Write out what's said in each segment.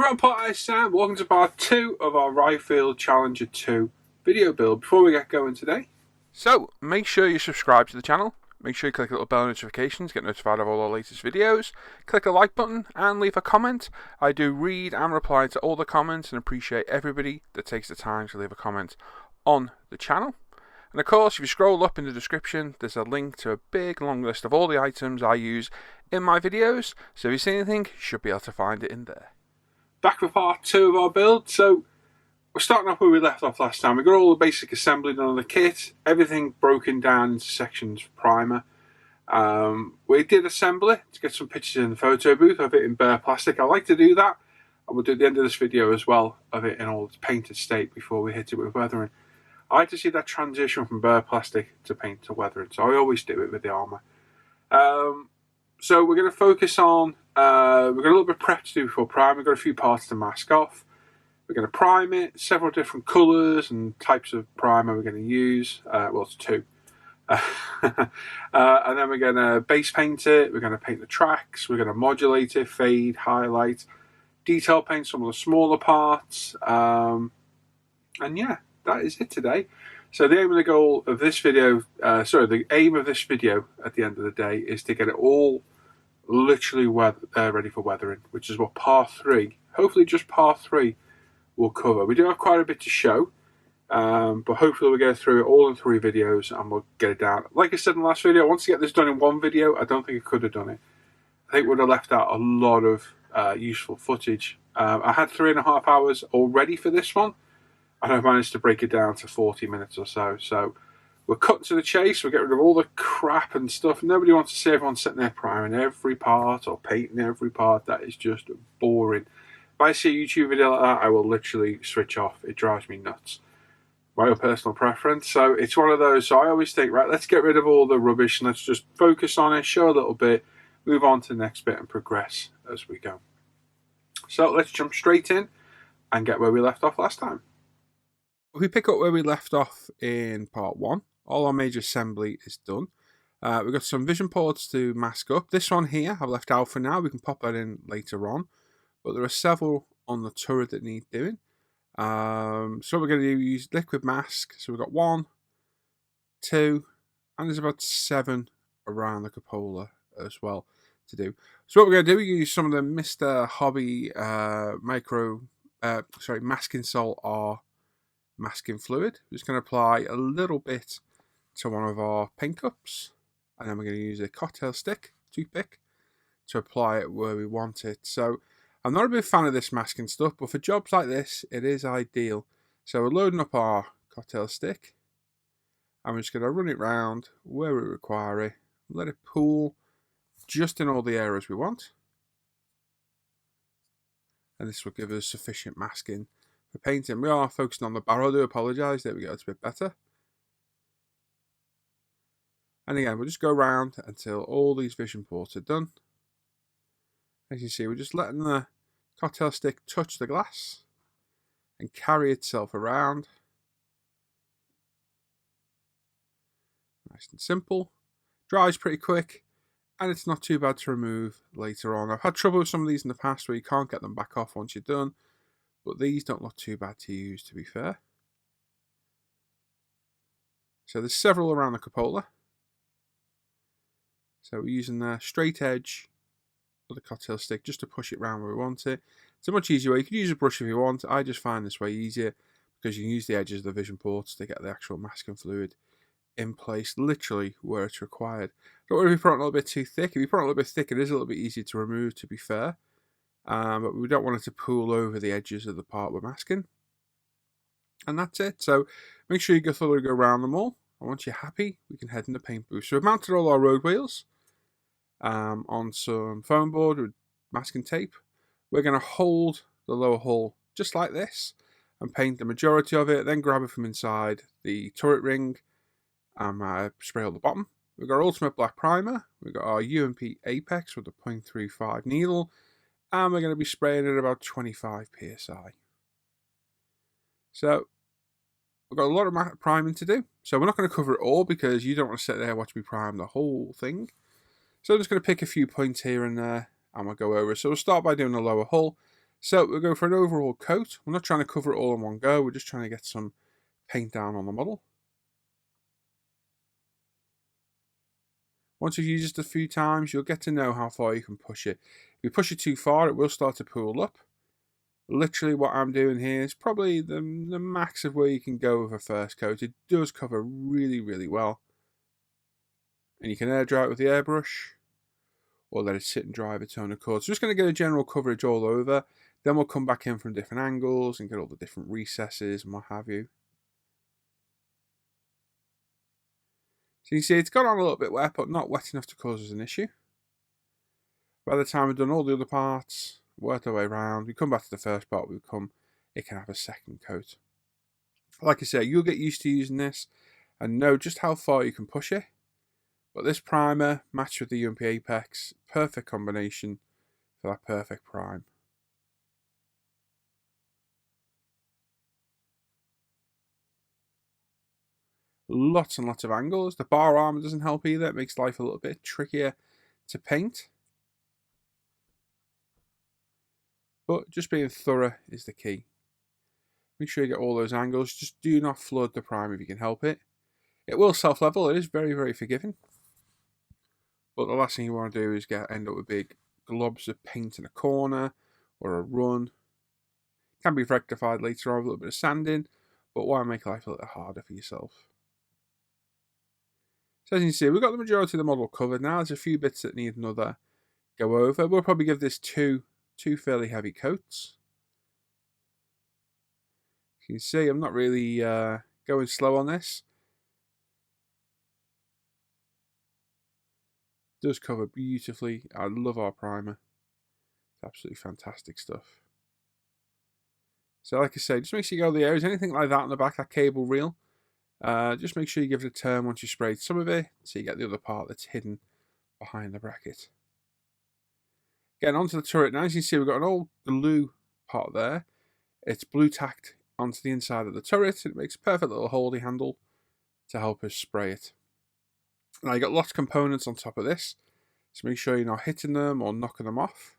everyone, Potter Sam. Welcome to part 2 of our Ryefield Challenger 2 video build. Before we get going today, so make sure you subscribe to the channel, make sure you click the little bell notifications, get notified of all our latest videos, click the like button and leave a comment. I do read and reply to all the comments and appreciate everybody that takes the time to leave a comment on the channel. And of course, if you scroll up in the description, there's a link to a big long list of all the items I use in my videos, so if you see anything, you should be able to find it in there. Back for part 2 of our build. So we're starting off where we left off last time. We got all the basic assembly done on the kit, everything broken down into sections for primer. We did assemble it to get some pictures in the photo booth of it in bare plastic. I like to do that, and we'll do at the end of this video as well of it in all its painted state before we hit it with weathering. I like to see that transition from bare plastic to paint to weathering, so I always do it with the armour. So we're going to focus on, we've got a little bit of prep to do before prime. We've got a few parts to mask off. We're going to prime it, several different colours and types of primer we're going to use. Well, it's 2. And then we're going to base paint it. We're going to paint the tracks. We're going to modulate it, fade, highlight, detail paint some of the smaller parts. And yeah, that is it today. So the aim of the goal of this video, the aim of this video at the end of the day is to get it all literally ready for weathering, which is what part 3, hopefully just part 3, will cover. We do have quite a bit to show, but hopefully we'll go through it all in 3 videos and we'll get it down. Like I said in the last video, I want to get this done in 1 video. I don't think I could have done it. I think we'd have left out a lot of useful footage. I had 3.5 hours already for this one, and I've managed to break it down to 40 minutes or so. So we're cut to the chase. We'll get rid of all the crap and stuff. Nobody wants to see everyone sitting there priming every part or painting every part. That is just boring. If I see a YouTube video like that, I will literally switch off. It drives me nuts. My own personal preference. So it's one of those. So I always think, right, let's get rid of all the rubbish and let's just focus on it, show a little bit, move on to the next bit and progress as we go. So let's jump straight in and get where we left off last time. If we pick up where we left off in part 1, all our major assembly is done. We've got some vision ports to mask up. This one here I've left out for now. We can pop that in later on. But there are several on the turret that need doing. So we're going to use liquid mask. So we've got 1, 2, and there's about 7 around the cupola as well to do. So what we're going to do, we use some of the Mr. Hobby Masking Salt R masking fluid. We're just going to apply a little bit to one of our paint cups, and then we're going to use a cocktail stick, toothpick, to apply it where we want it. So I'm not a big fan of this masking stuff, but for jobs like this, it is ideal. So we're loading up our cocktail stick, and we're just going to run it round where we require it, let it pool just in all the areas we want. And this will give us sufficient masking for painting. We are focusing on the barrel. I do apologise. There we go. It's a bit better. And again, we'll just go around until all these vision ports are done. As you see, we're just letting the cocktail stick touch the glass and carry itself around. Nice and simple. Dries pretty quick, and it's not too bad to remove later on. I've had trouble with some of these in the past where you can't get them back off once you're done, but these don't look too bad to use, to be fair. So there's several around the cupola. So we're using the straight edge of the cocktail stick just to push it around where we want it. It's a much easier way. You could use a brush if you want. I just find this way easier because you can use the edges of the vision ports to get the actual masking fluid in place, literally where it's required. Don't worry if you put it a little bit too thick. If you put it a little bit thick, it is a little bit easier to remove, to be fair. But we don't want it to pool over the edges of the part we're masking. And that's it. So make sure you go around them all. And once you're happy, we can head in the paint booth. So we've mounted all our road wheels on some foam board with masking tape. We're going to hold the lower hull just like this and paint the majority of it, then grab it from inside the turret ring and spray on the bottom. We've got our Ultimate Black Primer, we've got our UMP Apex with the 0.35 needle, and we're going to be spraying at about 25 psi. So we've got a lot of priming to do, so we're not going to cover it all because you don't want to sit there and watch me prime the whole thing. So I'm just going to pick a few points here and there and we'll go over. So we'll start by doing the lower hull. So we'll go for an overall coat. We're not trying to cover it all in one go. We're just trying to get some paint down on the model. Once you've used it a few times, you'll get to know how far you can push it. If you push it too far, it will start to pool up. Literally what I'm doing here is probably the max of where you can go with a first coat. It does cover really, really well. And you can air dry it with the airbrush, or let it sit and dry of its own accord. So just going to get a general coverage all over. Then we'll come back in from different angles and get all the different recesses and what have you. So you can see it's got on a little bit wet, but not wet enough to cause us an issue. By the time we've done all the other parts, worked our way around, we come back to the first part, it can have a second coat. Like I say, you'll get used to using this and know just how far you can push it. But this primer, matched with the UMP Apex, perfect combination for that perfect prime. Lots and lots of angles. The bar armor doesn't help either. It makes life a little bit trickier to paint. But just being thorough is the key. Make sure you get all those angles. Just do not flood the primer if you can help it. It will self-level. It is very, very forgiving. But the last thing you want to do is end up with big globs of paint in a corner or a run. It can be rectified later on with a little bit of sanding, but why make life a little harder for yourself? So as you can see, we've got the majority of the model covered now. There's a few bits that need another go over. We'll probably give this two fairly heavy coats. You can see I'm not really going slow on this. It does cover beautifully. I love our primer. It's absolutely fantastic stuff. So like I say, just make sure you go the areas, anything like that on the back, that cable reel. Just make sure you give it a turn once you sprayed some of it, so you get the other part that's hidden behind the bracket. Getting onto the turret now, as you can see, we've got an old glue part there. It's blue tacked onto the inside of the turret, and it makes a perfect little holdy handle to help us spray it. Now you've got lots of components on top of this, so make sure you're not hitting them or knocking them off.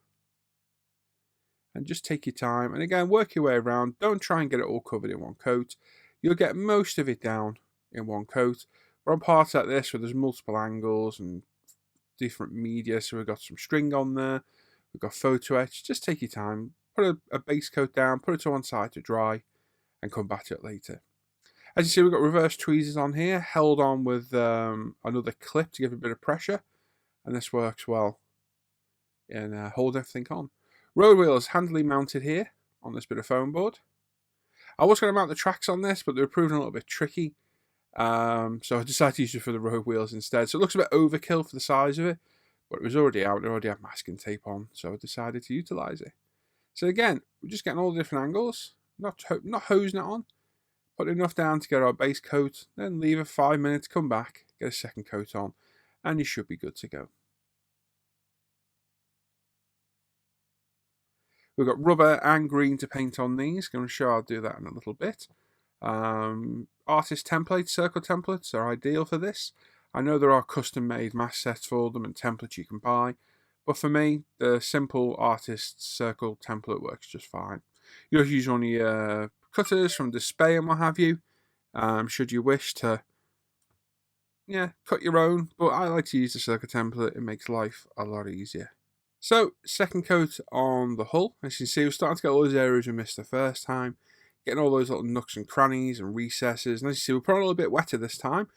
And just take your time, and again, work your way around. Don't try and get it all covered in one coat. You'll get most of it down in one coat. But on parts like this, where there's multiple angles and different media, so we've got some string on there, we've got photo etch, just take your time, put a base coat down, put it to one side to dry, and come back to it later. As you see, we've got reverse tweezers on here, held on with another clip to give a bit of pressure, and this works well and hold everything on. Road wheels handily mounted here on this bit of foam board. I was going to mount the tracks on this, but they were proving a little bit tricky. So I decided to use it for the road wheels instead. So it looks a bit overkill for the size of it, but it was already out. It already had masking tape on, so I decided to utilise it. So again, we're just getting all the different angles, not hosing it on. Put enough down to get our base coat, then leave it 5 minutes, come back, get a second coat on, and you should be good to go. We've got rubber and green to paint on these. I'm going to show I'll do that in a little bit. Artist templates, circle templates are ideal for this. I know there are custom made mask sets for them and templates you can buy, but for me, the simple artist circle template works just fine. You'll use one of your cutters from Display and what have you, should you wish to cut your own, but I like to use the circle template. It makes life a lot easier. So, second coat on the hull. As you can see, we're starting to get all those areas we missed the first time. Getting all those little nooks and crannies and recesses. And as you see, we're probably a little bit wetter this time.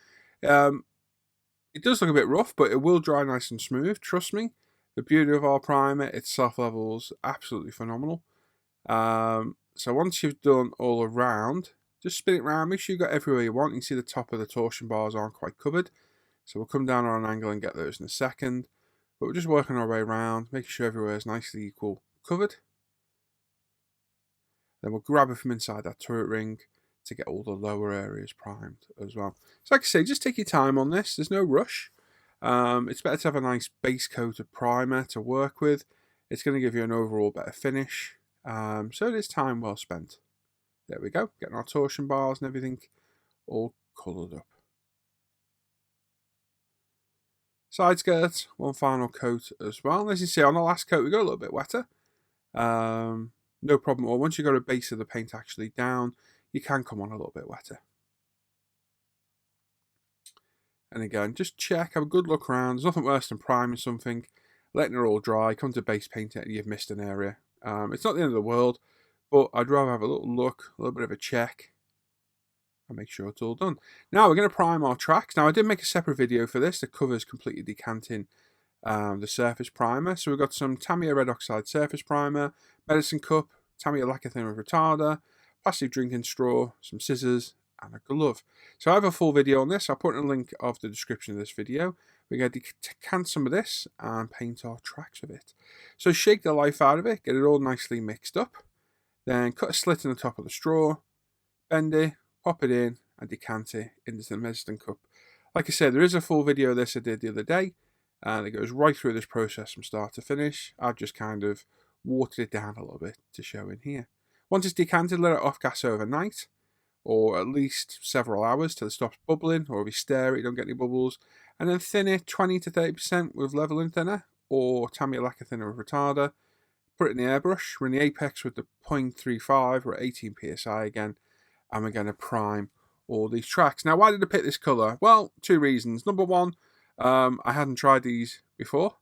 It does look a bit rough, but it will dry nice and smooth. Trust me. The beauty of our primer, its soft levels, absolutely phenomenal. So once you've done all around, just spin it around. Make sure you've got everywhere you want. You can see the top of the torsion bars aren't quite covered. So we'll come down on an angle and get those in a second. But we're just working our way around, making sure everywhere is nicely equal covered. Then we'll grab it from inside that turret ring to get all the lower areas primed as well. So like I say, just take your time on this. There's no rush. It's better to have a nice base coat of primer to work with. It's going to give you an overall better finish. So it is time well spent. There we go. Getting our torsion bars and everything all coloured up. Side skirts, one final coat as well. And as you see on the last coat, we got a little bit wetter. no problem at all. Once you've got a base of the paint actually down, you can come on a little bit wetter. And again, just check, have a good look around. There's nothing worse than priming something, letting it all dry, come to base paint it, and you've missed an area. It's not the end of the world, but I'd rather have a little look, a little bit of a check, and make sure it's all done. Now we're going to prime our tracks. Now I did make a separate video for this that covers completely decanting the surface primer. So we've got some Tamiya Red Oxide surface primer, medicine cup, Tamiya lacquer thinner with retarder, plastic drinking straw, some scissors, and a glove. So I have a full video on this. I'll put in a link of the description of this video. We're going to decant some of this and paint our tracks with it. So shake the life out of it, get it all nicely mixed up. Then cut a slit in the top of the straw, bend it, pop it in, and decant it into the medicine cup. Like I said, there is a full video of this I did the other day, and it goes right through this process from start to finish. I've just kind of watered it down a little bit to show in here. Once it's decanted, let it off gas overnight, or at least several hours till it stops bubbling, or if you stir it, you don't get any bubbles. And then thin it 20 to 30% with leveling thinner, or Tamiya lacquer thinner with retarder. Put it in the airbrush, run the apex with the 0.35 or 18 psi again, and we're going to prime all these tracks. Now, why did I pick this colour? Well, two reasons. Number one, I hadn't tried these before,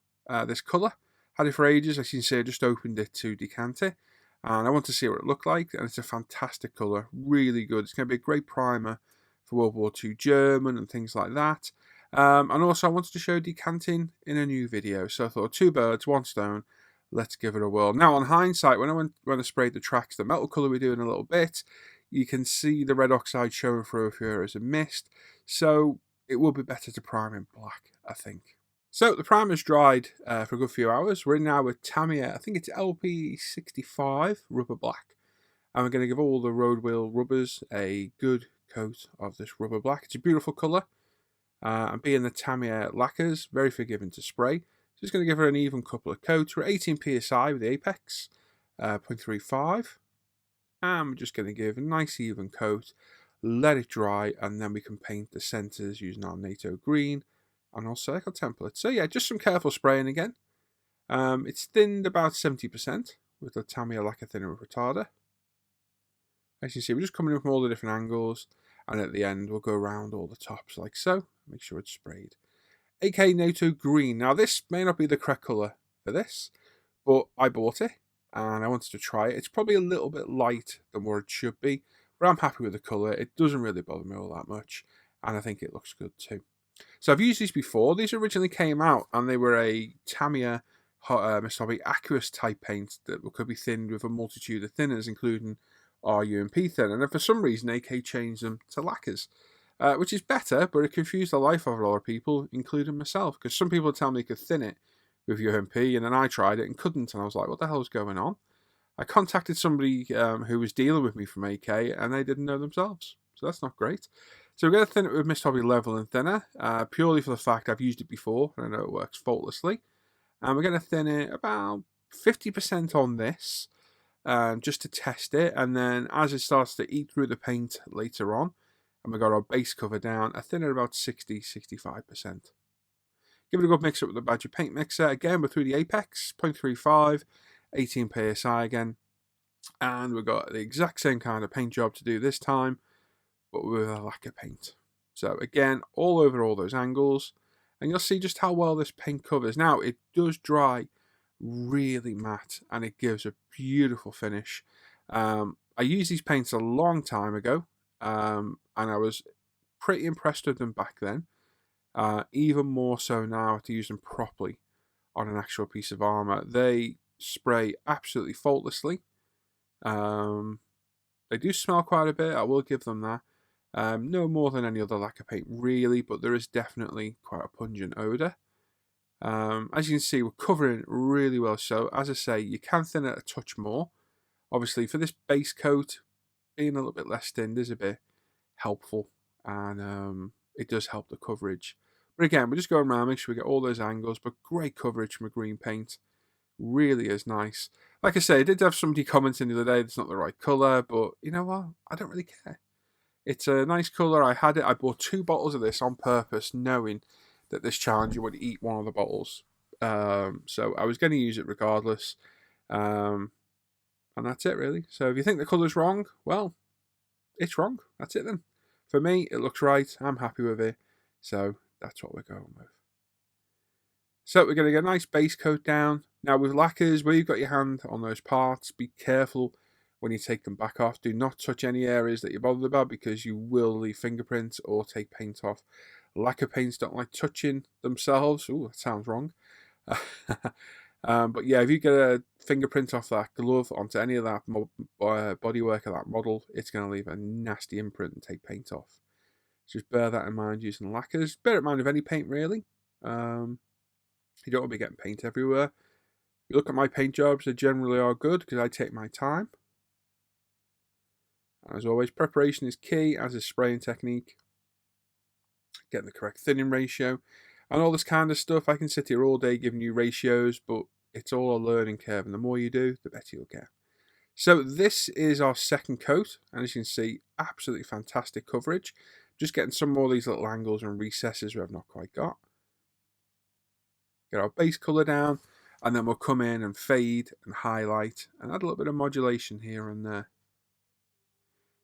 this colour. Had it for ages. As you can see, I just opened it to decant it, and I want to see what it looked like, and it's a fantastic colour, really good. It's going to be a great primer for World War II German and things like that. And also, I wanted to show decanting in a new video, so I thought two birds, one stone. Let's give it a whirl. Now, on hindsight, when I sprayed the tracks, the metal colour we do in a little bit, you can see the red oxide showing through here as a mist. So it will be better to prime in black, I think. So the primer's dried for a good few hours. We're in now with Tamiya, I think it's LP65 rubber black. And we're going to give all the road wheel rubbers a good coat of this rubber black. It's a beautiful colour. And being the Tamiya lacquers, very forgiving to spray. Just going to give her an even couple of coats. We're 18 psi with the apex, 0.35. And we're just going to give a nice even coat, let it dry, and then we can paint the centres using our NATO green and our circle template. So yeah, just some careful spraying again. It's thinned about 70% with the Tamiya lacquer thinner with retarder. As you can see, we're just coming in from all the different angles, and at the end we'll go around all the tops like so. Make sure it's sprayed. AK NATO green. Now this may not be the correct colour for this, but I bought it and I wanted to try it. It's probably a little bit light than what it should be, but I'm happy with the colour. It doesn't really bother me all that much, and I think it looks good too. So I've used these before. These originally came out and they were a Tamiya Mr. Hobby aqueous type paint that could be thinned with a multitude of thinners, including our UMP thinner. And for some reason, AK changed them to lacquers. Which is better, but it confused the life of a lot of people, including myself, because some people tell me you could thin it with UMP, and then I tried it and couldn't, and I was like, what the hell is going on? I contacted somebody who was dealing with me from AK, and they didn't know themselves, so that's not great. So we're going to thin it with Mr. Hobby Level and Thinner, purely for the fact I've used it before, and I know it works faultlessly. And we're going to thin it about 50% on this, just to test it, and then as it starts to eat through the paint later on, and we've got our base cover down, I thin it about 60-65%. Give it a good mix up with the Badger paint mixer. Again, we're through the apex, 0.35, 18 psi again. And we've got the exact same kind of paint job to do this time, but with a lacquer paint. So again, all over all those angles. And you'll see just how well this paint covers. Now, it does dry really matte, and it gives a beautiful finish. I used these paints a long time ago. And I was pretty impressed with them back then. Even more so now to use them properly on an actual piece of armour. They spray absolutely faultlessly. They do smell quite a bit, I will give them that. No more than any other lacquer paint really, but there is definitely quite a pungent odour. As you can see, we're covering it really well. So as I say, you can thin it a touch more. Obviously for this base coat, being a little bit less thinned is a bit helpful, and it does help the coverage. But again, we're just going around, make sure we get all those angles, but great coverage from a green paint. Really is nice. Like I say, I did have somebody commenting the other day it's not the right colour, but you know what? I don't really care. It's a nice colour. I had it. I bought 2 bottles of this on purpose, knowing that this challenger would eat one of the bottles. So I was going to use it regardless. And And that's it, really. So if you think the colour's wrong, well, it's wrong. That's it then. For me, it looks right. I'm happy with it. So that's what we're going with. So we're going to get a nice base coat down. Now with lacquers, where you've got your hand on those parts, be careful when you take them back off. Do not touch any areas that you're bothered about, because you will leave fingerprints or take paint off. Lacquer paints don't like touching themselves. Ooh, that sounds wrong. But yeah, if you get a fingerprint off that glove onto any of that bodywork of that model, it's going to leave a nasty imprint and take paint off. Just bear that in mind using lacquers. Bear it in mind with any paint, really. You don't want to be getting paint everywhere. If you look at my paint jobs, they generally are good because I take my time. And as always, preparation is key, as is spraying technique. Getting the correct thinning ratio and all this kind of stuff. I can sit here all day giving you ratios, but it's all a learning curve, and the more you do, the better you'll get. So this is our second coat, and as you can see, absolutely fantastic coverage. Just getting some more of these little angles and recesses we have not quite got. Get our base colour down, and then we'll come in and fade and highlight and add a little bit of modulation here and there.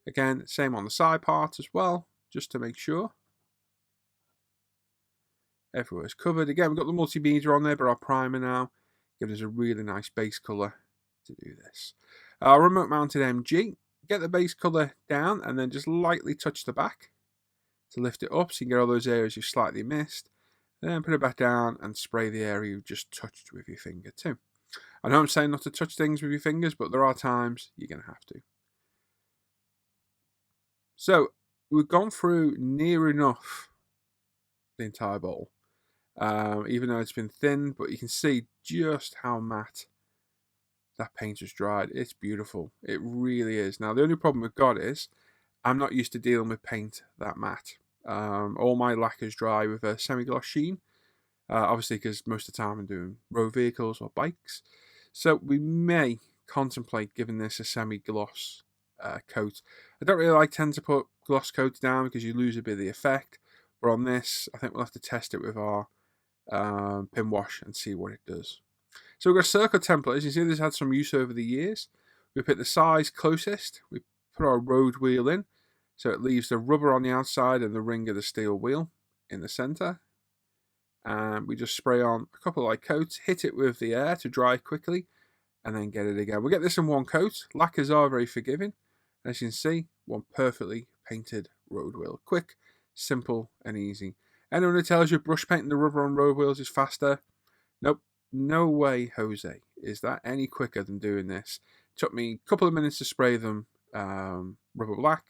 Again, same on the side part as well, just to make sure everywhere's covered. Again, we've got the multimeter on there, but our primer now gives us a really nice base colour to do this. Our remote mounted MG, get the base colour down and then just lightly touch the back to lift it up so you can get all those areas you've slightly missed. Then put it back down and spray the area you just touched with your finger too. I know I'm saying not to touch things with your fingers, but there are times you're going to have to. So we've gone through near enough the entire bowl, even though it's been thinned, but you can see just how matte that paint has dried. It's beautiful. It really is. Now, the only problem we've got is I'm not used to dealing with paint that matte. All my lacquers dry with a semi-gloss sheen, obviously because most of the time I'm doing road vehicles or bikes. So we may contemplate giving this a semi-gloss coat. I don't really tend to put gloss coats down because you lose a bit of the effect. But on this, I think we'll have to test it with our pin wash and see what it does. So we've got a circle template. As you see, this had some use over the years. We pick the size closest. We put our road wheel in, so it leaves the rubber on the outside and the ring of the steel wheel in the center. And we just spray on a couple of light coats, hit it with the air to dry quickly, and then get it again. We'll get this in one coat. Lacquers are very forgiving. As you can see, one perfectly painted road wheel. Quick, simple, and easy. Anyone who tells you brush painting the rubber on road wheels is faster, nope, no way, Jose, is that any quicker than doing this. It took me a couple of minutes to spray them rubber black,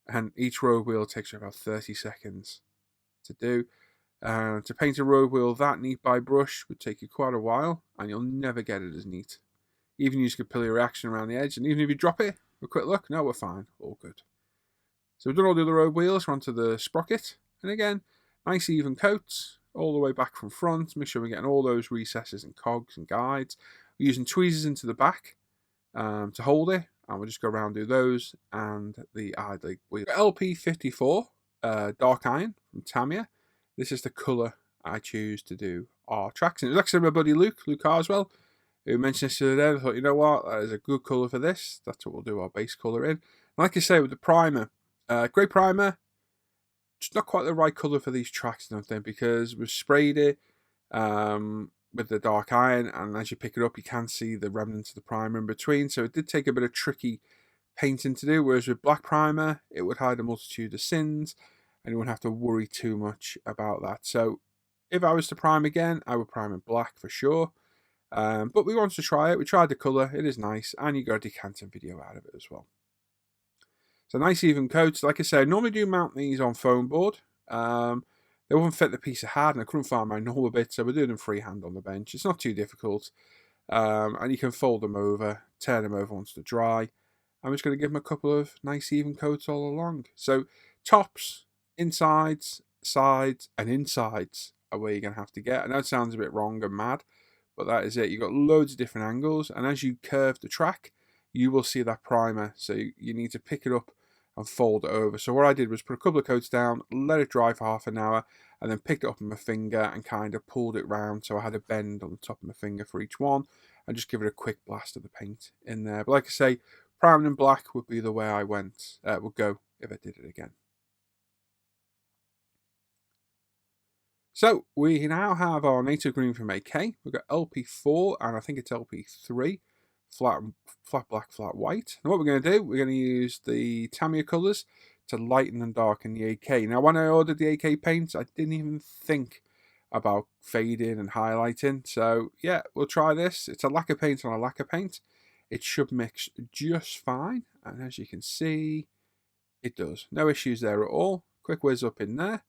and each road wheel takes about 30 seconds to do. To paint a road wheel that neat by brush would take you quite a while, and you'll never get it as neat. Even use capillary action around the edge, and even if you drop it, a quick look, no, we're fine, all good. So we've done all the other road wheels, we're onto the sprocket, and again, nice even coats, all the way back from front. Make sure we're getting all those recesses and cogs and guides. We're using tweezers into the back to hold it, and we'll just go around and do those and the idling wheel. LP54 Dark Iron from Tamiya. This is the colour I choose to do our tracks. And it was actually my buddy Luke Carswell, who mentioned this the other day. I thought, you know what, that is a good colour for this. That's what we'll do our base colour in. And like I say, with the primer, great primer, just not quite the right colour for these tracks, I don't think, because we've sprayed it with the Dark Iron, and as you pick it up, you can see the remnants of the primer in between. So it did take a bit of tricky painting to do, whereas with black primer, it would hide a multitude of sins, and you wouldn't have to worry too much about that. So if I was to prime again, I would prime in black for sure. But we wanted to try it. We tried the colour. It is nice, and you got a decanting video out of it as well. So nice even coats. Like I said, I normally do mount these on foam board. They wouldn't fit the piece of hard, and I couldn't find my normal bit, so we're doing them freehand on the bench. It's not too difficult. And you can fold them over, turn them over onto the dry. I'm just going to give them a couple of nice even coats all along. So tops, insides, sides, and insides are where you're going to have to get. I know it sounds a bit wrong and mad, but that is it. You've got loads of different angles, and as you curve the track, you will see that primer. So you need to pick it up and fold it over. So what I did was put a couple of coats down, let it dry for half an hour, and then picked it up with my finger and kind of pulled it round so I had a bend on the top of my finger for each one. and just give it a quick blast of the paint in there. But like I say, priming in black would be the way I would go if I did it again. So we now have our Native Green from AK. We've got LP4 and I think it's LP3, flat black, flat white. And what we're going to do, we're going to use the Tamiya colours to lighten and darken the AK. Now when I ordered the AK paints, I didn't even think about fading and highlighting. So yeah, we'll try this. It's a lacquer paint on a lacquer paint. It should mix just fine. And as you can see, it does. No issues there at all. Quick whiz up in there.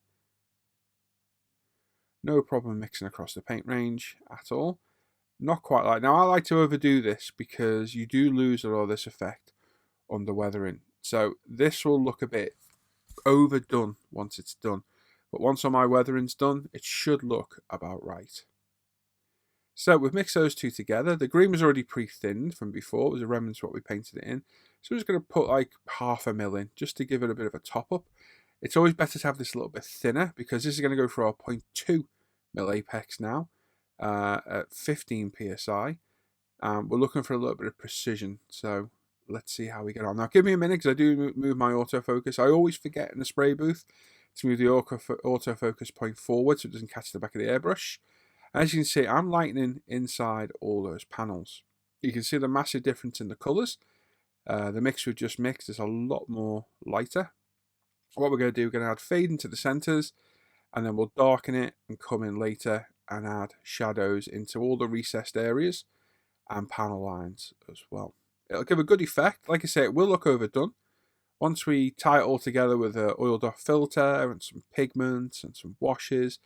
No problem mixing across the paint range at all. Not quite like... Now, I like to overdo this because you do lose a lot of this effect under weathering. So this will look a bit overdone once it's done. But once all my weathering's done, it should look about right. So we've mixed those two together. The green was already pre-thinned from before. It was a remnant of what we painted it in. So we're just going to put like 0.5 mil in just to give it a bit of a top up. It's always better to have this a little bit thinner because this is going to go for our 0.2 mil apex now at 15 psi. We're looking for a little bit of precision, so let's see how we get on. Now give me a minute because I do move my autofocus. I always forget in the spray booth to move the autofocus point forward so it doesn't catch the back of the airbrush. As you can see, I'm lightening inside all those panels. You can see the massive difference in the colours. The mix we've just mixed is a lot more lighter. What we're going to do, we're going to add fade into the centres, and then we'll darken it and come in later and add shadows into all the recessed areas and panel lines as well. It'll give a good effect. Like I say, it will look overdone. Once we tie it all together with an oiled off filter and some pigments and some washes,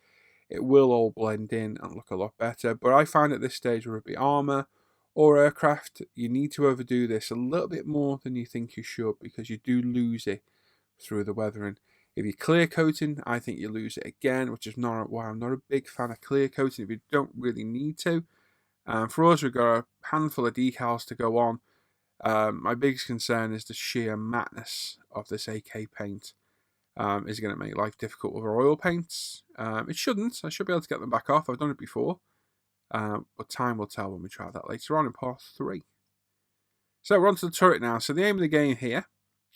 it will all blend in and look a lot better. But I find at this stage, whether it be armour or aircraft, you need to overdo this a little bit more than you think you should because you do lose it through the weathering. If you're clear coating, I think you lose it again, which is not why I'm not a big fan of clear coating if you don't really need to. For us, we've got a handful of decals to go on. My biggest concern is the sheer mattness of this AK paint. Is it going to make life difficult with our oil paints? It shouldn't. I should be able to get them back off. I've done it before. But time will tell when we try that later on in part 3. So we're on to the turret now. So the aim of the game here,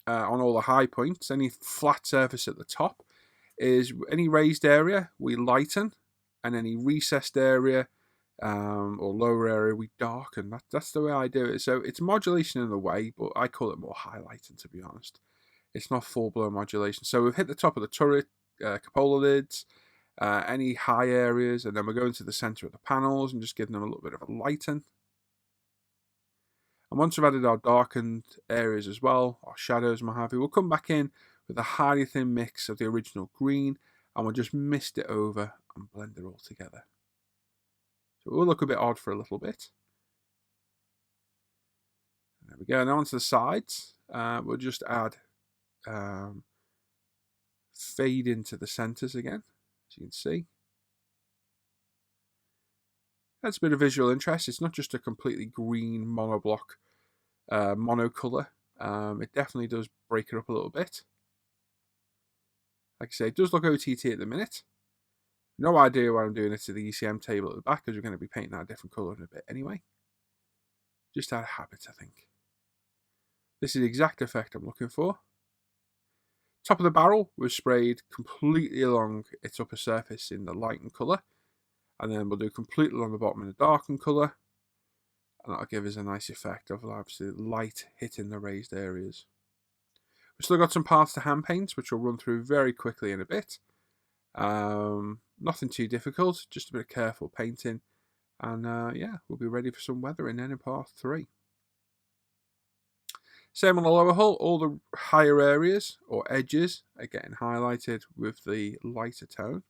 on all the high points, any flat surface at the top, is any raised area we lighten, and any recessed area or lower area we darken. That's the way I do it. So it's modulation in a way, but I call it more highlighting, to be honest. It's not full-blown modulation. So we've hit the top of the turret, cupola lids, any high areas, and then we're going to the center of the panels and just giving them a little bit of a lighten. And once we've added our darkened areas as well, our shadows and what have you, we'll come back in with a highly thin mix of the original green, and we'll just mist it over and blend it all together. So it will look a bit odd for a little bit. There we go. Now onto the sides, we'll just add fade into the centers again, as you can see. That's a bit of visual interest. It's not just a completely green monoblock monocolor. It definitely does break it up a little bit. Like I say, it does look OTT at the minute. No idea why I'm doing it to the ECM table at the back, because we're going to be painting that a different colour in a bit anyway. Just out of habit, I think. This is the exact effect I'm looking for. Top of the barrel was sprayed completely along its upper surface in the lightened colour. And then we'll do completely along the bottom in the darkened colour. And that'll give us a nice effect of obviously light hitting the raised areas. We've still got some parts to hand paint, which we'll run through very quickly in a bit. Nothing too difficult, just a bit of careful painting. And yeah, we'll be ready for some weathering then in part 3. Same on the lower hull, all the higher areas or edges are getting highlighted with the lighter tone.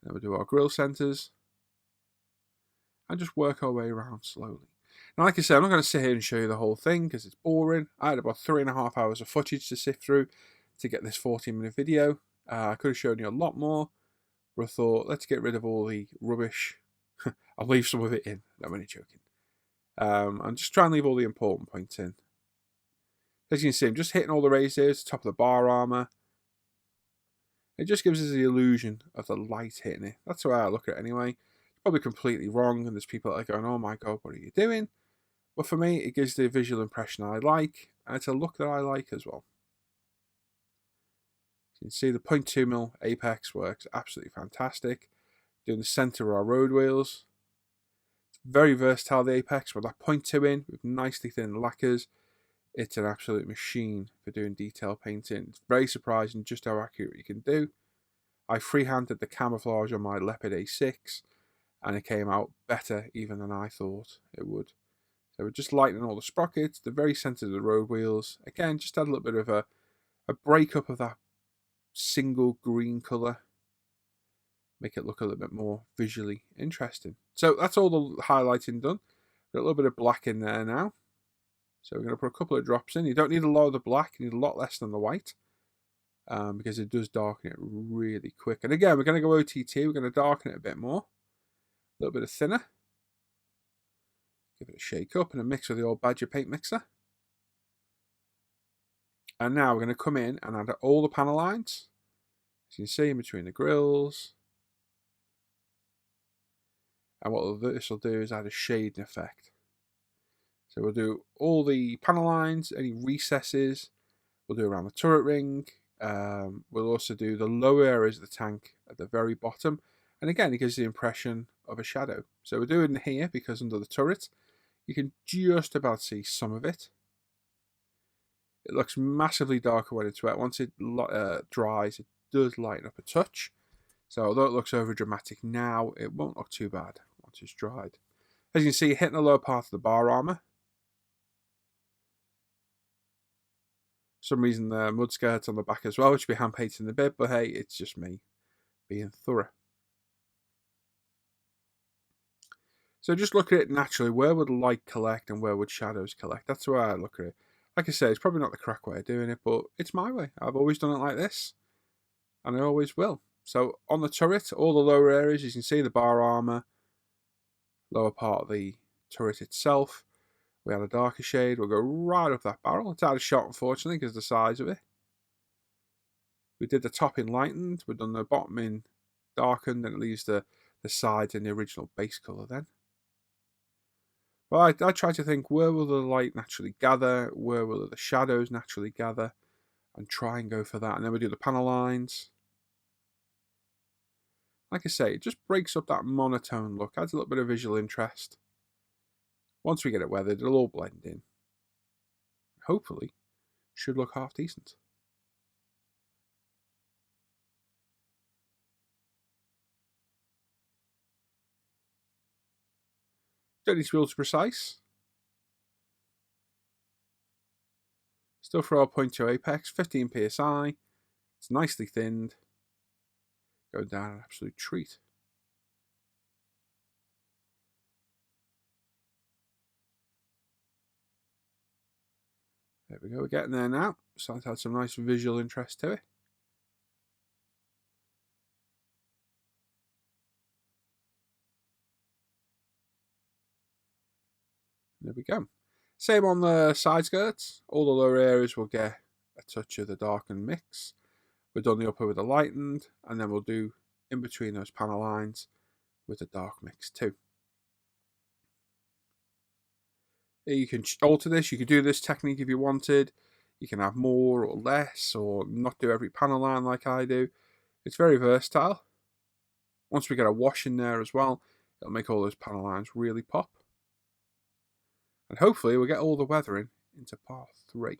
Then we'll do our grill centers and just work our way around slowly. Now, like I said, I'm not going to sit here and show you the whole thing because it's boring. I had about 3.5 hours of footage to sift through to get this 14-minute video. I could have shown you a lot more, but I thought, let's get rid of all the rubbish. I'll leave some of it in. No, I'm only joking. I'm just trying to leave all the important points in. As you can see, I'm just hitting all the raised areas, top of the bar armor. It just gives us the illusion of the light hitting it. That's the way I look at it anyway. It's probably completely wrong, and there's people that are going, oh my god, what are you doing? But for me, it gives the visual impression I like, and it's a look that I like as well. You can see the 0.2mm apex works absolutely fantastic. Doing the centre of our road wheels. It's very versatile, the apex, with that 0.2 in, with nicely thin lacquers. It's an absolute machine for doing detail painting. It's very surprising just how accurate you can do. I freehanded the camouflage on my Leopard A6, and it came out better even than I thought it would. So we're just lightening all the sprockets, the very centre of the road wheels. Again, just add a little bit of a breakup of that single green colour. Make it look a little bit more visually interesting. So that's all the highlighting done. Got a little bit of black in there now. So we're going to put a couple of drops in. You don't need a lot of the black, you need a lot less than the white. Because it does darken it really quick. And again, we're going to go OTT, we're going to darken it a bit more. A little bit of thinner. Give it a shake up and a mix with the old Badger paint mixer. And now we're going to come in and add all the panel lines. As you can see, in between the grills. And what this will do is add a shading effect. So we'll do all the panel lines, any recesses, we'll do around the turret ring. We'll also do the lower areas of the tank at the very bottom. And again, it gives the impression of a shadow. So we're doing it here because under the turret, you can just about see some of it. It looks massively darker when it's wet. Once it dries, it does lighten up a touch. So although it looks over dramatic now, it won't look too bad once it's dried. As you can see, hitting the lower part of the bar armour. For some reason the mud skirt's on the back as well, which will be hand painted in the bit, but hey, it's just me being thorough. So just look at it naturally. Where would light collect and where would shadows collect? That's the way I look at it. Like I say, it's probably not the correct way of doing it, but it's my way. I've always done it like this, and I always will. So on the turret, all the lower areas, you can see the bar armour, lower part of the turret itself. We add a darker shade. We'll go right up that barrel. It's out of shot, unfortunately, because of the size of it. We did the top in lightened. We've done the bottom in darkened, and it leaves the sides in the original base colour then. But I try to think, where will the light naturally gather? Where will the shadows naturally gather? And try and go for that. And then we do the panel lines. Like I say, it just breaks up that monotone look. Adds a little bit of visual interest. Once we get it weathered, it'll all blend in. Hopefully, should look half decent. Don't need to be ultra precise. Still for our 0.2 apex, 15 psi. It's nicely thinned. Going down an absolute treat. There we go, we're getting there now. Starting to add some nice visual interest to it. There we go. Same on the side skirts. All the lower areas will get a touch of the darkened mix. We've done the upper with the lightened, and then we'll do in between those panel lines with the dark mix too. You can alter this. You could do this technique if you wanted. You can have more or less, or not do every panel line like I do. It's very versatile. Once we get a wash in there as well, it'll make all those panel lines really pop. And hopefully we'll get all the weathering into part 3.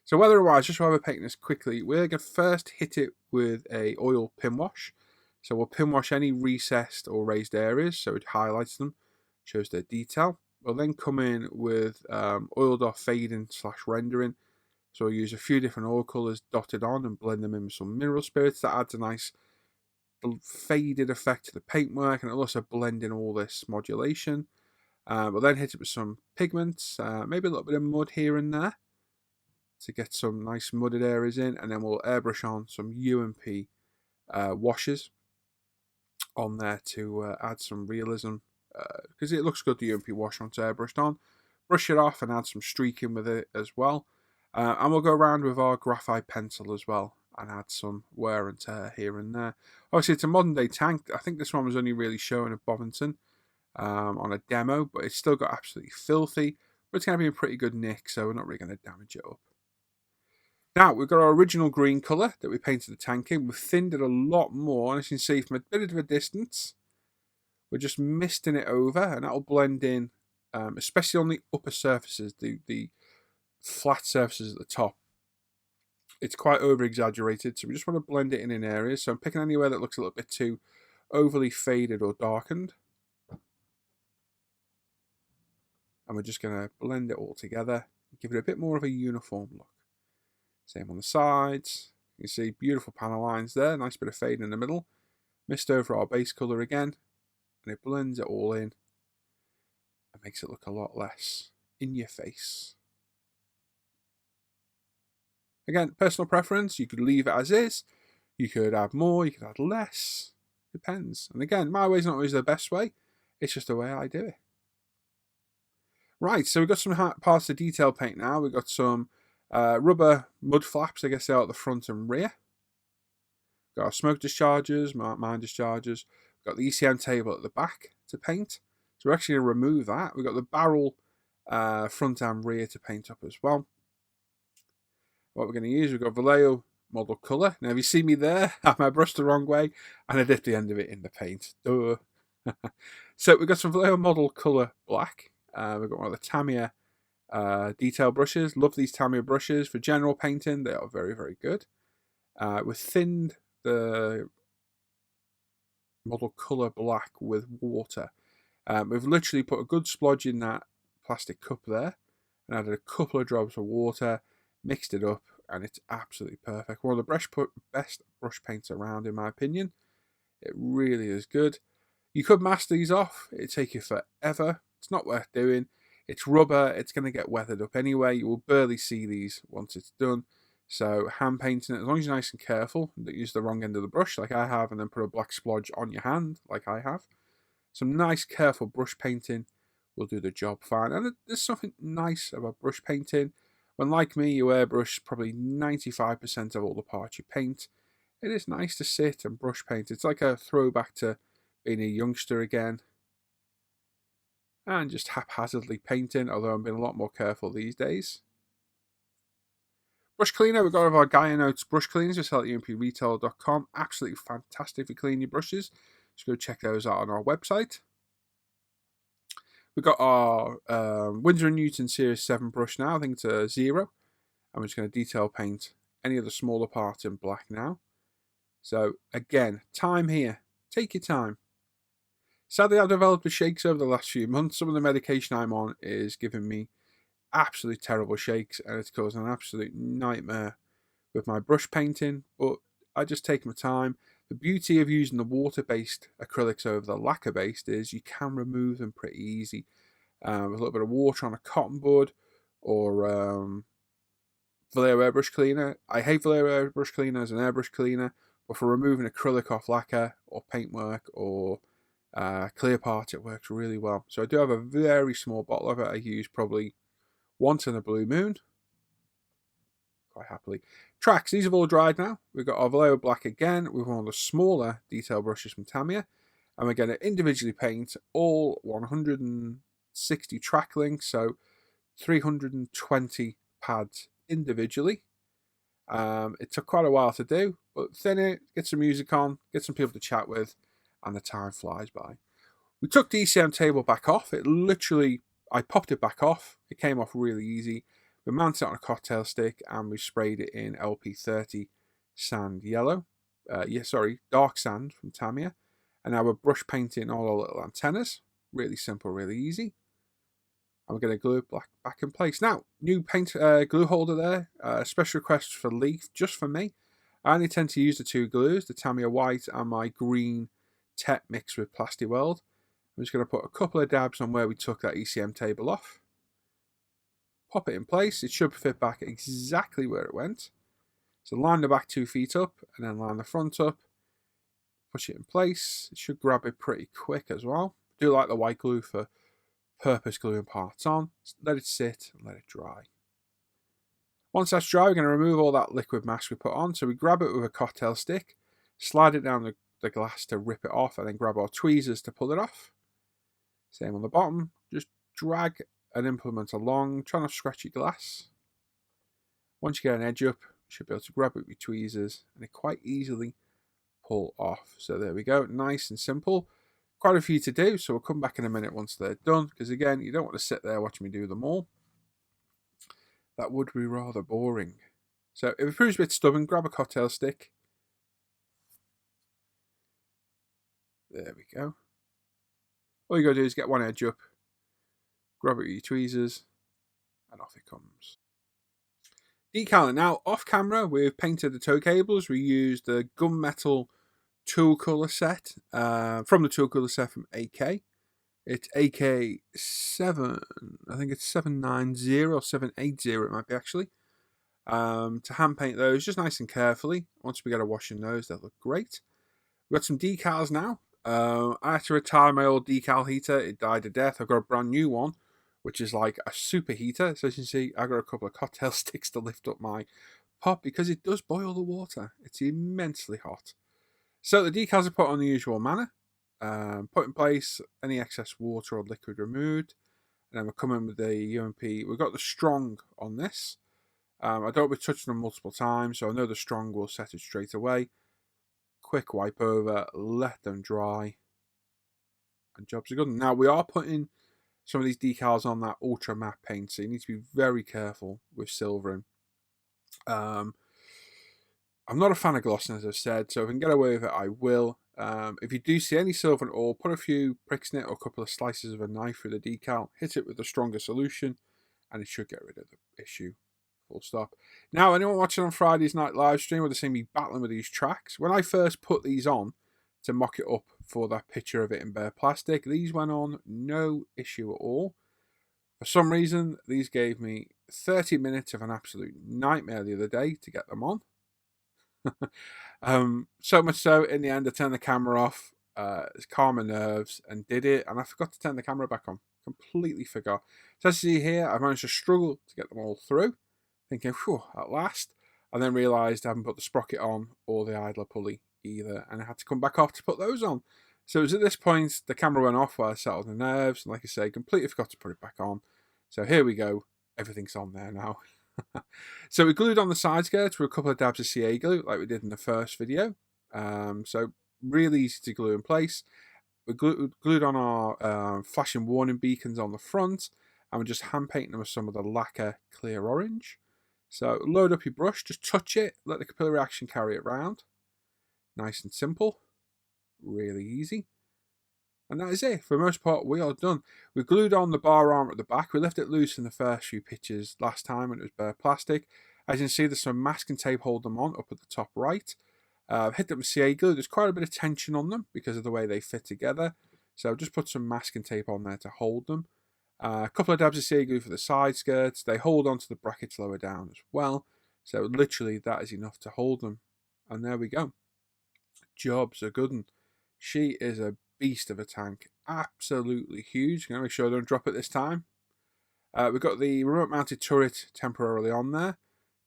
So weather-wise, just while we're painting this quickly, we're going to first hit it with a oil pin wash. So we'll pin wash any recessed or raised areas, so it highlights them, shows their detail. We'll then come in with oiled off fading / rendering. So we'll use a few different oil colours dotted on and blend them in with some mineral spirits. That adds a nice faded effect to the paintwork, and it'll also blend in all this modulation. We'll then hit it with some pigments, maybe a little bit of mud here and there to get some nice mudded areas in, and then we'll airbrush on some UMP washes on there to add some realism, because it looks good, the UMP wash once airbrushed on. Brush it off and add some streaking with it as well. And we'll go around with our graphite pencil as well and add some wear and tear here and there. Obviously, it's a modern day tank. I think this one was only really shown at Bovington on a demo, but it's still got absolutely filthy. But it's going to be in pretty good nick, so we're not really going to damage it up. Now, we've got our original green colour that we painted the tank in. We've thinned it a lot more, and as you can see from a bit of a distance, we're just misting it over, and that'll blend in, especially on the upper surfaces, the flat surfaces at the top. It's quite over-exaggerated, so we just want to blend it in areas. So I'm picking anywhere that looks a little bit too overly faded or darkened. And we're just going to blend it all together and give it a bit more of a uniform look. Same on the sides. You can see beautiful panel lines there. Nice bit of fade in the middle. Mist over our base colour again. And it blends it all in. And makes it look a lot less in your face. Again, personal preference. You could leave it as is. You could add more. You could add less. Depends. And again, my way's not always the best way. It's just the way I do it. Right, so we've got some parts of detail paint now. We've got some rubber mud flaps, I guess, out at the front and rear. We've got our smoke dischargers, mine dischargers. We've got the ECM table at the back to paint. So we're actually going to remove that. We've got the barrel front and rear to paint up as well. What we're going to use, we've got Vallejo model colour. Now, if you see me there, I have my brush the wrong way, and I dipped the end of it in the paint. Duh. So we've got some Vallejo model colour black. We've got one of the Tamiya detail brushes. Love these Tamiya brushes for general painting. They are very, very good. We've thinned the model colour black with water. We've literally put a good splodge in that plastic cup there and added a couple of drops of water, mixed it up, and it's absolutely perfect. One of the best brush paints around, in my opinion. It really is good. You could mask these off. It'd take you forever. It's not worth doing. It's rubber. It's going to get weathered up anyway. You will barely see these once it's done. So hand painting it, as long as you're nice and careful, don't use the wrong end of the brush like I have, and then put a black splodge on your hand like I have. Some nice careful brush painting will do the job fine. And there's something nice about brush painting. When, like me, you airbrush probably 95% of all the parts you paint, it is nice to sit and brush paint. It's like a throwback to being a youngster again. And just haphazardly painting, although I'm being a lot more careful these days. Brush cleaner, we've got our Gaia Notes brush cleaners. We sell at umpretail.com. Absolutely fantastic for cleaning your brushes. Just go check those out on our website. We've got our Winsor & Newton Series 7 brush now. I think it's a 0. I'm just going to detail paint any of the smaller parts in black now. So again, time here. Take your time. Sadly, I've developed the shakes over the last few months. Some of the medication I'm on is giving me absolutely terrible shakes, and it's causing an absolute nightmare with my brush painting, but I just take my time. The beauty of using the water-based acrylics over the lacquer-based is you can remove them pretty easy with a little bit of water on a cotton bud or Vallejo airbrush cleaner. I hate Vallejo airbrush cleaner as an airbrush cleaner, but for removing acrylic off lacquer or paintwork or clear part, it works really well. So I do have a very small bottle of it. I use probably once in a blue moon, quite happily. Tracks, these have all dried now. We've got our Vallejo black again with one of the smaller detail brushes from Tamiya, and we're going to individually paint all 160 track links, so 320 pads individually. It took quite a while to do, but thin it, get some music on, get some people to chat with, and the time flies by. We took the ECM table back off. It literally, I popped it back off. It came off really easy. We mounted it on a cocktail stick and we sprayed it in LP30 sand yellow. Dark sand from Tamiya. And now we're brush painting all our little antennas. Really simple, really easy. And we're going to glue it back in place. Now, new paint glue holder there. Special request for Leaf, just for me. I only tend to use the two glues, the Tamiya white and my green Tet mixed with Plasti Weld. I'm just going to put a couple of dabs on where we took that ECM table off. Pop it in place. It should fit back exactly where it went. So line the back 2 feet up and then line the front up. Push it in place. It should grab it pretty quick as well. I do like the white glue for purpose gluing parts on. Just let it sit and let it dry. Once that's dry, we're going to remove all that liquid mask we put on. So we grab it with a cocktail stick, slide it down the glass to rip it off, and then grab our tweezers to pull it off. Same on the bottom. Just drag an implement along, try not to scratch your glass. Once you get an edge up, you should be able to grab it with your tweezers and it quite easily pull off. So there we go, nice and simple. Quite a few to do, so we'll come back in a minute once they're done, because again, you don't want to sit there watching me do them all. That would be rather boring. So if it proves a bit stubborn, grab a cocktail stick. There we go. All you got to do is get one edge up, grab it with your tweezers, and off it comes. Decaling. Now, off camera, we've painted the toe cables. We used the gunmetal tool colour set from the tool colour set from AK. It's AK7, I think it's 790 or 780 it might be actually. To hand paint those just nice and carefully. Once we get a wash in those, they'll look great. We've got some decals now. I had to retire my old decal heater. It died a death. I've got a brand new one, which is like a super heater. So as you can see, I've got a couple of cocktail sticks to lift up my pot because it does boil the water. It's immensely hot. So the decals are put on the usual manner. Put in place, any excess water or liquid removed. And then we're coming with the UMP. We've got the strong on this. I don't be touching them multiple times, so I know the strong will set it straight away. Quick wipe over, let them dry, and jobs are good. Now we are putting some of these decals on that ultra matte paint, so you need to be very careful with silvering. I'm not a fan of glossing, as I've said, so if I can get away with it, I will. If you do see any silver at all, put a few pricks in it or a couple of slices of a knife through the decal, hit it with a stronger solution, and it should get rid of the issue. Full stop. Now, anyone watching on Friday's night live stream would have seen me battling with these tracks. When I first put these on to mock it up for that picture of it in bare plastic, these went on no issue at all. For some reason, these gave me 30 minutes of an absolute nightmare the other day to get them on. So much so, in the end, I turned the camera off, calmed my nerves, and did it. And I forgot to turn the camera back on. Completely forgot. So as you see here, I managed to struggle to get them all through. Thinking, phew, at last. And then realised I haven't put the sprocket on or the idler pulley either. And I had to come back off to put those on. So it was at this point the camera went off while I settled the nerves. And like I say, completely forgot to put it back on. So here we go. Everything's on there now. So we glued on the side skirts with a couple of dabs of CA glue like we did in the first video. So really easy to glue in place. We glued on our flashing warning beacons on the front. And we're just hand painting them with some of the lacquer clear orange. So load up your brush, just touch it, let the capillary action carry it round. Nice and simple, really easy. And that is it. For the most part, we are done. We glued on the bar arm at the back. We left it loose in the first few pictures last time when it was bare plastic. As you can see, there's some masking tape holding them on up at the top right. Hit them with CA glue. There's quite a bit of tension on them because of the way they fit together. So just put some masking tape on there to hold them. A couple of dabs of CA glue for the side skirts. They hold onto the brackets lower down as well. So literally that is enough to hold them. And there we go. Jobs are good. And she is a beast of a tank. Absolutely huge. Gonna make sure I don't drop it this time. We've got the remote mounted turret temporarily on there.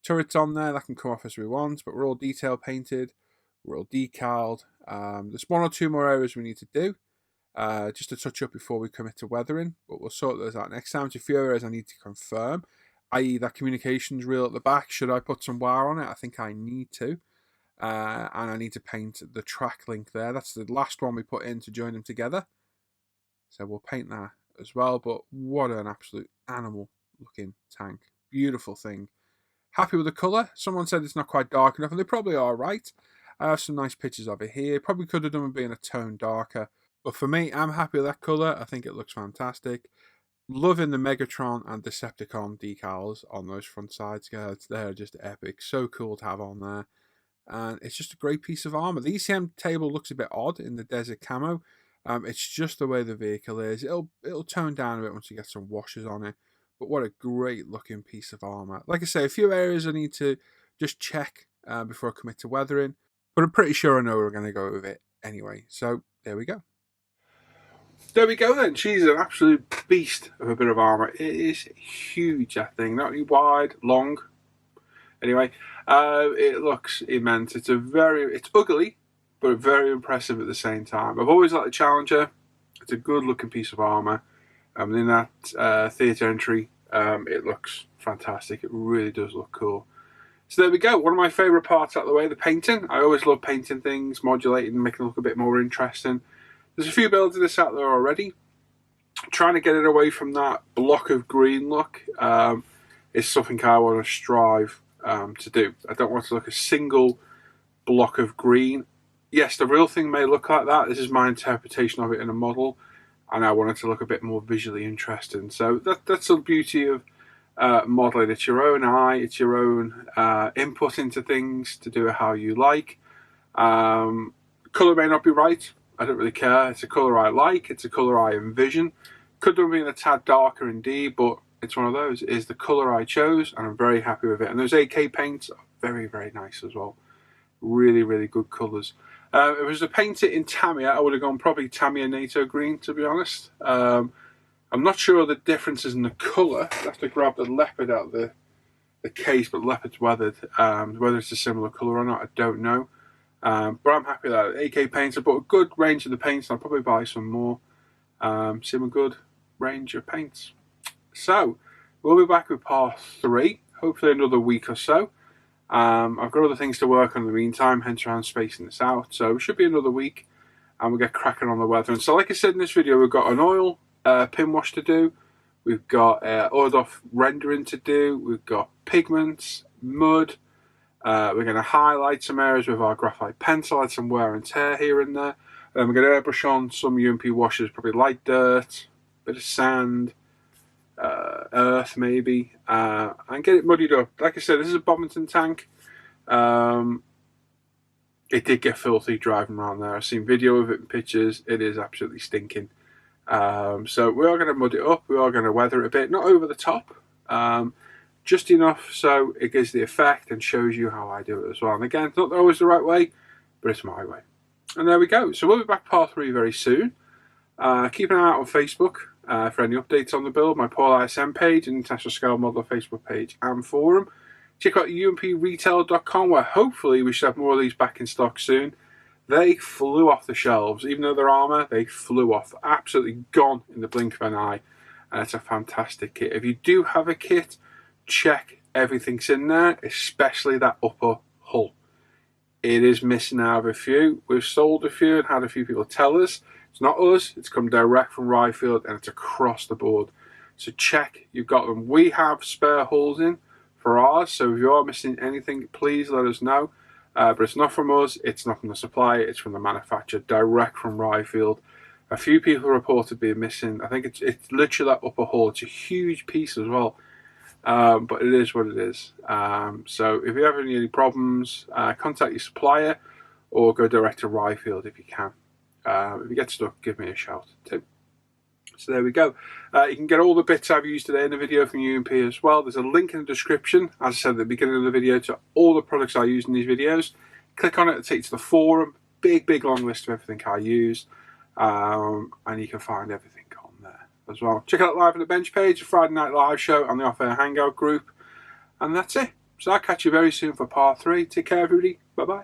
Turret's on there, that can come off as we want, but we're all detail painted. We're all decaled. There's one or two more areas we need to do. Just to touch up before we commit to weathering, but we'll sort those out next time. There's a few areas I need to confirm, i.e. that communications reel at the back. Should I put some wire on it? I think I need to. And I need to paint the track link there. That's the last one we put in to join them together. So we'll paint that as well, but what an absolute animal looking tank. Beautiful thing. Happy with the colour. Someone said it's not quite dark enough, and they probably are right. I have some nice pictures of it here. Probably could have done with being a tone darker. But for me, I'm happy with that colour. I think it looks fantastic. Loving the Megatron and Decepticon decals on those front side skirts. They're just epic. So cool to have on there. And it's just a great piece of armour. The ECM table looks a bit odd in the desert camo. It's just the way the vehicle is. It'll tone down a bit once you get some washes on it. But what a great looking piece of armour. Like I say, a few areas I need to just check before I commit to weathering. But I'm pretty sure I know we're going to go with it anyway. So there we go. There we go then. She's an absolute beast of a bit of armour. It is huge, that thing. Not only wide, long, Anyway, it looks immense. It's ugly, but very impressive at the same time. I've always liked the Challenger. It's a good looking piece of armour. In that theatre entry, it looks fantastic. It really does look cool. So there we go. One of my favourite parts out of the way, the painting. I always love painting things, modulating, making it look a bit more interesting. There's a few builds of this out there already. Trying to get it away from that block of green look is something I want to strive to do. I don't want to look a single block of green. Yes, the real thing may look like that. This is my interpretation of it in a model, and I want it to look a bit more visually interesting. So that's the beauty of modelling. It's your own eye, it's your own input into things to do it how you like. Colour may not be right. I don't really care. It's a colour I like. It's a colour I envision. Could have been a tad darker indeed, but it's one of those. It is the colour I chose, and I'm very happy with it. And those AK paints are very, very nice as well. Really, really good colours. If it was to paint it in Tamiya, I would have gone probably Tamiya NATO green, to be honest. I'm not sure the differences in the colour. I'd have to grab the leopard out of the case, but leopard's weathered. Whether it's a similar colour or not, I don't know. But I'm happy that AK paints. I bought a good range of the paints, and I'll probably buy some more. Sim a good range of paints. So, we'll be back with part 3, hopefully another week or so. I've got other things to work on in the meantime, hence around spacing this out. So it should be another week, and we'll get cracking on the weather. And so, like I said in this video, we've got an oil pin wash to do. We've got oiled off rendering to do. We've got pigments, mud. We're going to highlight some areas with our graphite pencil, add some wear and tear here and there. We're going to airbrush on some UMP washes, probably light dirt, bit of sand, earth maybe, and get it muddied up. Like I said, this is a Bovington tank. It did get filthy driving around there. I've seen video of it and pictures. It is absolutely stinking. So we are going to mud it up. We are going to weather it a bit, not over the top, just enough so it gives the effect and shows you how I do it as well. And again, it's not always the right way, but it's my way. And there we go. So we'll be back part 3 very soon. Keep an eye out on Facebook for any updates on the build. My Paul ISM page, International Scale Modeler Facebook page and forum. Check out umpretail.com, where hopefully we should have more of these back in stock soon. They flew off the shelves. Even though they're armour, they flew off. Absolutely gone in the blink of an eye. And it's a fantastic kit. If you do have a kit, check everything's in there, especially that upper hull. It is missing out of a few. We've sold a few and had a few people tell us. It's not us, it's come direct from Ryefield, and it's across the board. So check you've got them. We have spare hulls in for ours, so if you are missing anything, please let us know. But it's not from us, it's not from the supplier, it's from the manufacturer, direct from Ryefield. A few people reported being missing. I think it's literally that upper hull. It's a huge piece as well. But it is what it is. So if you have any problems, contact your supplier or go direct to Ryefield if you can. If you get stuck, give me a shout too. So there we go. You can get all the bits I've used today in the video from UMP as well. There's a link in the description, as I said at the beginning of the video, to all the products I use in these videos. Click on it, it takes you to the forum. Big long list of everything I use. And you can find everything on there as well. Check out Live on the Bench page, a Friday night live show on the Off-Air Hangout group. And that's it. So I'll catch you very soon for part 3. Take care, everybody. Bye-bye.